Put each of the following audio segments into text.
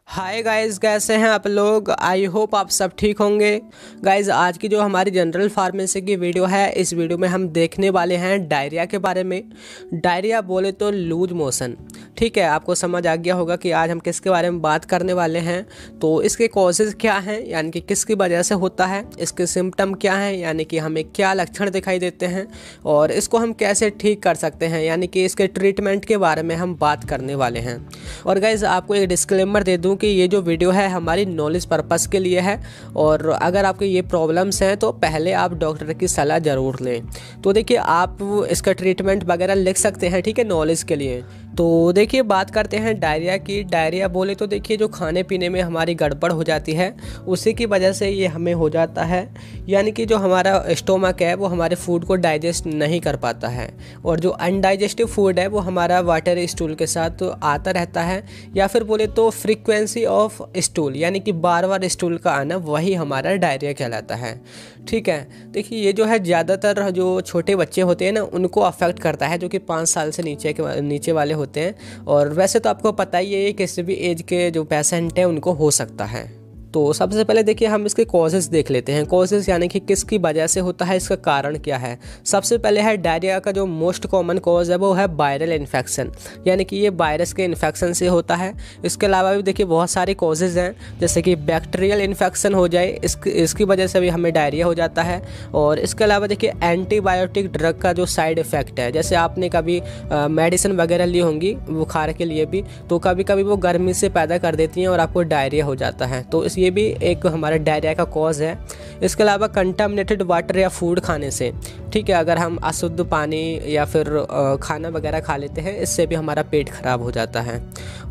Hi guys, कैसे हैं आप लोग। आई होप आप सब ठीक होंगे। गाइस, आज की जो हमारी जनरल फार्मेसी की वीडियो है, इस वीडियो में हम देखने वाले हैं डायरिया के बारे में। डायरिया बोले तो लूज मोशन। ठीक है, आपको समझ आ गया होगा कि आज हम किसके बारे में बात करने वाले हैं। तो इसके कॉजेज़ क्या हैं, यानी कि किसकी वजह से होता है, इसके सिम्टम क्या हैं, यानी कि हमें क्या लक्षण दिखाई देते हैं और इसको हम कैसे ठीक कर सकते हैं, यानी कि इसके ट्रीटमेंट के बारे में हम बात करने वाले हैं। और गाइस, आपको एक डिस्क्लेमर दे दूं कि ये जो वीडियो है हमारी नॉलेज पर्पस के लिए है, और अगर आपके ये प्रॉब्लम्स हैं तो पहले आप डॉक्टर की सलाह ज़रूर लें। तो देखिए, आप इसका ट्रीटमेंट वगैरह लिख सकते हैं, ठीक है, नॉलेज के लिए। तो देखिए, बात करते हैं डायरिया की। डायरिया बोले तो देखिए, जो खाने पीने में हमारी गड़बड़ हो जाती है उसी की वजह से ये हमें हो जाता है। यानी कि जो हमारा स्टोमक है वो हमारे फूड को डाइजेस्ट नहीं कर पाता है, और जो अनडाइजेस्टिव फूड है वो हमारा वाटर स्टूल के साथ तो आता रहता है, या फिर बोले तो फ्रीक्वेंसी ऑफ स्टूल, यानी कि बार बार स्टूल का आना, वही हमारा डायरिया कहलाता है। ठीक है, देखिए, ये जो है ज़्यादातर जो छोटे बच्चे होते हैं ना, उनको अफेक्ट करता है, जो कि 5 साल से नीचे वाले होते हैं। और वैसे तो आपको पता ही है, किसी भी एज के जो पेशेंट हैं उनको हो सकता है। तो सबसे पहले देखिए, हम इसके कॉजेज़ देख लेते हैं। कॉजेज़ यानी कि किसकी वजह से होता है, इसका कारण क्या है। सबसे पहले है डायरिया का जो मोस्ट कॉमन कॉज है वो है वायरल इन्फेक्शन, यानी कि ये वायरस के इन्फेक्शन से होता है। इसके अलावा भी देखिए बहुत सारे कॉजेज़ हैं, जैसे कि बैक्टीरियल इन्फेक्शन हो जाए, इसकी वजह से भी हमें डायरिया हो जाता है। और इसके अलावा देखिए, एंटीबायोटिक ड्रग का जो साइड इफ़ेक्ट है, जैसे आपने कभी मेडिसिन वगैरह ली होंगी बुखार के लिए भी, तो कभी कभी वो गर्मी से पैदा कर देती हैं और आपको डायरिया हो जाता है। तो ये भी एक हमारा डायरिया का कॉज है। इसके अलावा कंटामिनेटेड वाटर या फूड खाने से, ठीक है, अगर हम अशुद्ध पानी या फिर खाना वगैरह खा लेते हैं, इससे भी हमारा पेट खराब हो जाता है।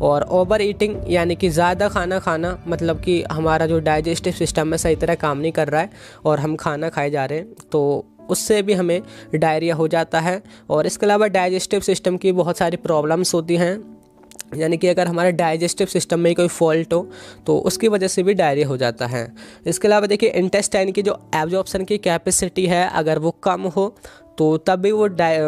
और ओवर ईटिंग, यानी कि ज़्यादा खाना खाना, मतलब कि हमारा जो डाइजेस्टिव सिस्टम है सही तरह काम नहीं कर रहा है और हम खाना खाए जा रहे हैं, तो उससे भी हमें डायरिया हो जाता है। और इसके अलावा डाइजेस्टिव सिस्टम की बहुत सारी प्रॉब्लम्स होती हैं, यानी कि अगर हमारे डाइजेस्टिव सिस्टम में कोई फॉल्ट हो तो उसकी वजह से भी डायरिया हो जाता है। इसके अलावा देखिए, इंटेस्टाइन की जो एब्जॉर्प्शन की कैपेसिटी है, अगर वो कम हो तो तब भी वो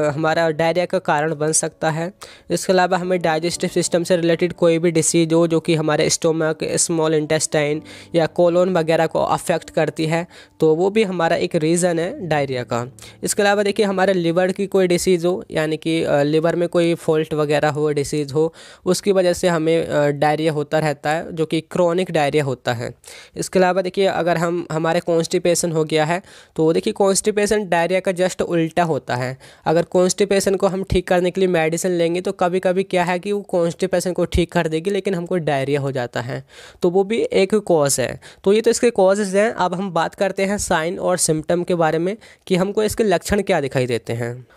हमारा डायरिया का कारण बन सकता है। इसके अलावा हमें डाइजेस्टिव सिस्टम से रिलेटेड कोई भी डिसीज हो जो कि हमारे स्टोमक, स्मॉल इंटेस्टाइन या कोलोन वगैरह को अफेक्ट करती है, तो वो भी हमारा एक रीज़न है डायरिया का। इसके अलावा देखिए, हमारे लिवर की कोई डिसीज़ हो, यानी कि लिवर में कोई फॉल्ट वगैरह हो, डिसीज़ हो, उसकी वजह से हमें डायरिया होता रहता है, जो कि क्रोनिक डायरिया होता है। इसके अलावा देखिए, अगर हमारे कॉन्स्टिपेशन हो गया है, तो देखिए कॉन्स्टिपेशन डायरिया का जस्ट उल्टा होता है। अगर कॉन्स्टिपेशन को हम ठीक करने के लिए मेडिसिन लेंगे तो कभी कभी क्या है कि वो कॉन्स्टिपेशन को ठीक कर देगी, लेकिन हमको डायरिया हो जाता है, तो वो भी एक कॉज है। तो ये तो इसके कॉजेज हैं। अब हम बात करते हैं साइन और सिम्टम के बारे में, कि हमको इसके लक्षण क्या दिखाई देते हैं।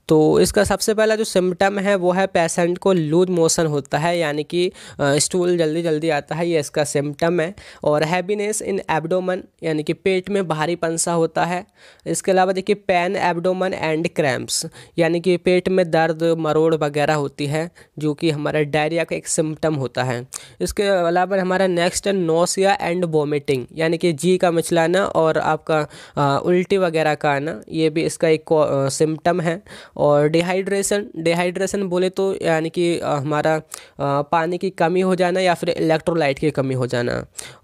तो इसका सबसे पहला जो सिम्टम है वो है पेशेंट को लूज मोशन होता है, यानी कि स्टूल जल्दी जल्दी आता है, ये इसका सिम्टम है। और हैवीनेस इन एब्डोमन, यानी कि पेट में भारीपन सा होता है। इसके अलावा देखिए, पेन एब्डोमन एंड क्रैम्प्स, यानी कि पेट में दर्द, मरोड़ वगैरह होती है, जो कि हमारा डायरिया का एक सिम्टम होता है। इसके अलावा हमारा नेक्स्ट है नोसिया एंड वोमिटिंग, यानी कि जी का मिचलाना और आपका उल्टी वगैरह का आना, ये भी इसका एक सिम्टम है। और डिहाइड्रेशन बोले तो यानी कि हमारा पानी की कमी हो जाना या फिर इलेक्ट्रोलाइट की कमी हो जाना।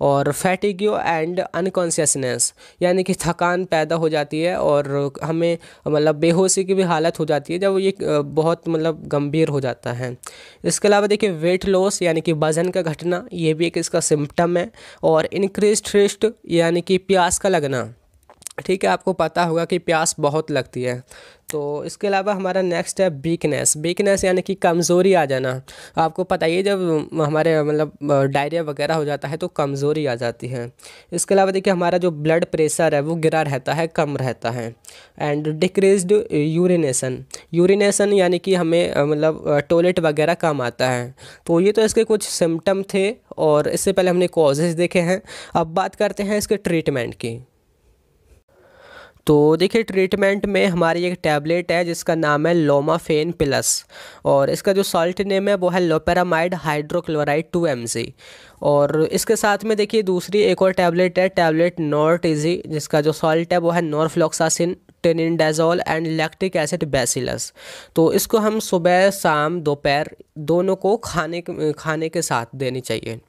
और फैटिग्यू एंड अनकॉन्शियसनेस, यानी कि थकान पैदा हो जाती है और हमें मतलब बेहोशी की भी हालत हो जाती है जब ये बहुत मतलब गंभीर हो जाता है। इसके अलावा देखिए, वेट लॉस, यानी कि वजन का घटना, ये भी एक इसका सिम्टम है। और इंक्रीज थ्रस्ट, यानी कि प्यास का लगना, ठीक है, आपको पता होगा कि प्यास बहुत लगती है। तो इसके अलावा हमारा नेक्स्ट है वीकनेस, यानी कि कमज़ोरी आ जाना। आपको पता ही है, जब हमारे मतलब डायरिया वगैरह हो जाता है तो कमज़ोरी आ जाती है। इसके अलावा देखिए, हमारा जो ब्लड प्रेशर है वो गिरा रहता है, कम रहता है। एंड डिक्रीज्ड यूरिनेशन, यानी कि हमें मतलब टॉयलेट वगैरह कम आता है। तो ये तो इसके कुछ सिम्टम थे, और इससे पहले हमने कॉजेज़ देखे हैं। अब बात करते हैं इसके ट्रीटमेंट की। तो देखिए, ट्रीटमेंट में हमारी एक टैबलेट है जिसका नाम है लोमाफेन प्लस, और इसका जो सॉल्ट नेम है वो है लोपेरामाइड हाइड्रोक्लोराइड 2 mg। और इसके साथ में देखिए, दूसरी एक और टैबलेट है, टैबलेट नॉर्टिजी, जिसका जो सॉल्ट है वो है norfloxacin, tinidazole and lactic acid bacillus. तो इसको हम सुबह शाम दोपहर दोनों को खाने के साथ देनी चाहिए।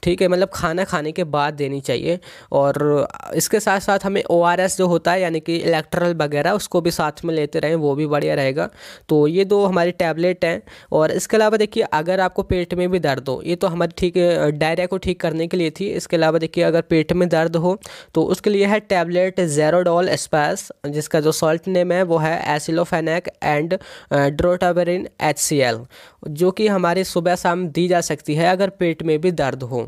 ठीक है, मतलब खाना खाने के बाद देनी चाहिए। और इसके साथ साथ हमें ORS जो होता है यानी कि इलेक्ट्रल वगैरह उसको भी साथ में लेते रहें, वो भी बढ़िया रहेगा। तो ये 2 हमारी टैबलेट हैं। और इसके अलावा देखिए अगर आपको पेट में भी दर्द हो, ये तो हमारी ठीक डायरिया को ठीक करने के लिए थी। इसके अलावा देखिए अगर पेट में दर्द हो तो उसके लिए है टैबलेट ज़ेरोडोल स्पास, जिसका जो सॉल्ट नेम है वो है एसिलोफेनेक एंड ड्रोटावेरिन HCl, जो कि हमारे सुबह शाम दी जा सकती है अगर पेट में भी दर्द हो।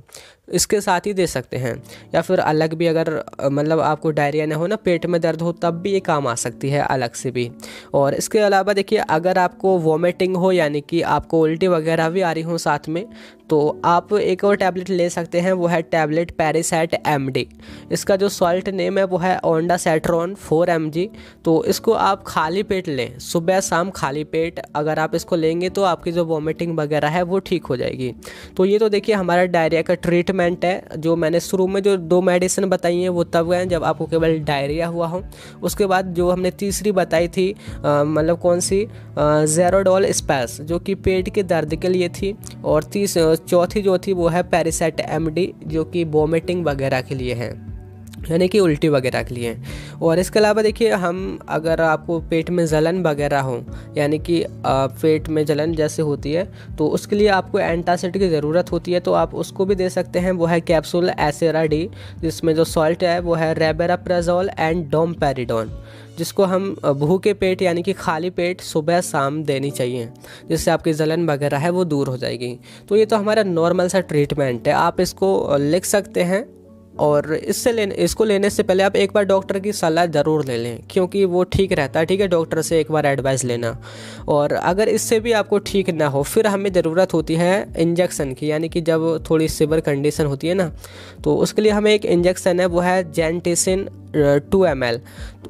इसके साथ ही दे सकते हैं, या फिर अलग भी अगर मतलब आपको डायरिया ना हो ना, पेट में दर्द हो, तब भी ये काम आ सकती है अलग से भी। और इसके अलावा देखिए अगर आपको वॉमिटिंग हो यानी कि आपको उल्टी वगैरह भी आ रही हो साथ में, तो आप एक और टैबलेट ले सकते हैं, वो है टैबलेट पेरिसेट MD। इसका जो सॉल्ट नेम है वो है ओंडासेट्रॉन 4 mg। तो इसको आप खाली पेट लें, सुबह शाम खाली पेट अगर आप इसको लेंगे तो आपकी जो वॉमिटिंग वगैरह है वो ठीक हो जाएगी। तो ये तो देखिए हमारा डायरिया का ट्रीटमेंट है। जो मैंने शुरू में जो 2 मेडिसिन बताई हैं वो तब हैं जब आपको केवल डायरिया हुआ हो। उसके बाद जो हमने तीसरी बताई थी मतलब कौन सी, ज़ेरोडोल स्पास, जो कि पेट के दर्द के लिए थी। और चौथी जो थी वो है पेरिसेट MD, जो कि वॉमिटिंग वगैरह के लिए है, यानी कि उल्टी वगैरह के लिए। और इसके अलावा देखिए हम अगर आपको पेट में जलन वगैरह हो यानी कि पेट में जलन जैसे होती है, तो उसके लिए आपको एंटासिड की ज़रूरत होती है, तो आप उसको भी दे सकते हैं। वो है कैप्सूल एसेरा D, जिसमें जो सॉल्ट है वो है रेबेराप्राजोल एंड डोमपेरिडोन, जिसको हम भूखे पेट यानी कि खाली पेट सुबह शाम देनी चाहिए, जिससे आपकी जलन वगैरह है वो दूर हो जाएगी। तो ये तो हमारा नॉर्मल सा ट्रीटमेंट है, आप इसको लिख सकते हैं। और इसको लेने से पहले आप एक बार डॉक्टर की सलाह ज़रूर ले लें, क्योंकि वो ठीक रहता है। ठीक है, डॉक्टर से एक बार एडवाइस लेना। और अगर इससे भी आपको ठीक ना हो, फिर हमें ज़रूरत होती है इंजेक्शन की, यानी कि जब थोड़ी सीवियर कंडीशन होती है ना, तो उसके लिए हमें एक इंजेक्शन है, वो है जेंटेसिन 2 ml।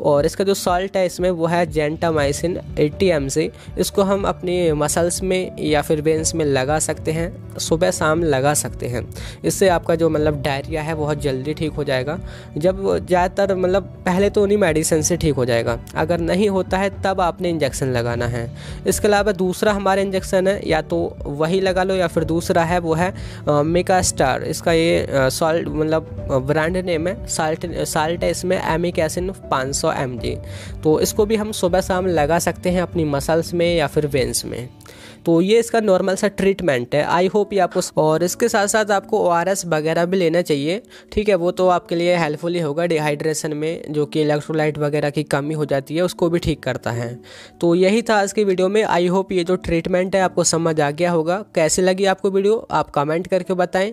और इसका जो सॉल्ट है इसमें वो है जेंटामाइसिन 80 mg। इसको हम अपनी मसल्स में या फिर वेंस में लगा सकते हैं, सुबह शाम लगा सकते हैं। इससे आपका जो मतलब डायरिया है बहुत जल्दी ठीक हो जाएगा। जब ज़्यादातर मतलब पहले तो उन्हीं मेडिसिन से ठीक हो जाएगा, अगर नहीं होता है तब आपने इंजेक्शन लगाना है। इसके अलावा दूसरा हमारा इंजेक्शन है, या तो वही लगा लो या फिर दूसरा है वो है मेगास्टार। इसका ये सॉल्ट मतलब ब्रांड नेम है, साल्ट है इसमें एमिक एसिड 500 mg। तो इसको भी हम सुबह शाम लगा सकते हैं अपनी मसल्स में या फिर वेंस में। तो ये इसका नॉर्मल सा ट्रीटमेंट है। आई होप ये आपको, और इसके साथ साथ आपको ORS वगैरह भी लेना चाहिए। ठीक है, वो तो आपके लिए हेल्पफुल ही होगा डिहाइड्रेशन में, जो कि इलेक्ट्रोलाइट वगैरह की कमी हो जाती है उसको भी ठीक करता है। तो यही था आज की वीडियो में। आई होप ये जो ट्रीटमेंट है आपको समझ आ गया होगा। कैसे लगी आपको वीडियो आप कमेंट करके बताएं।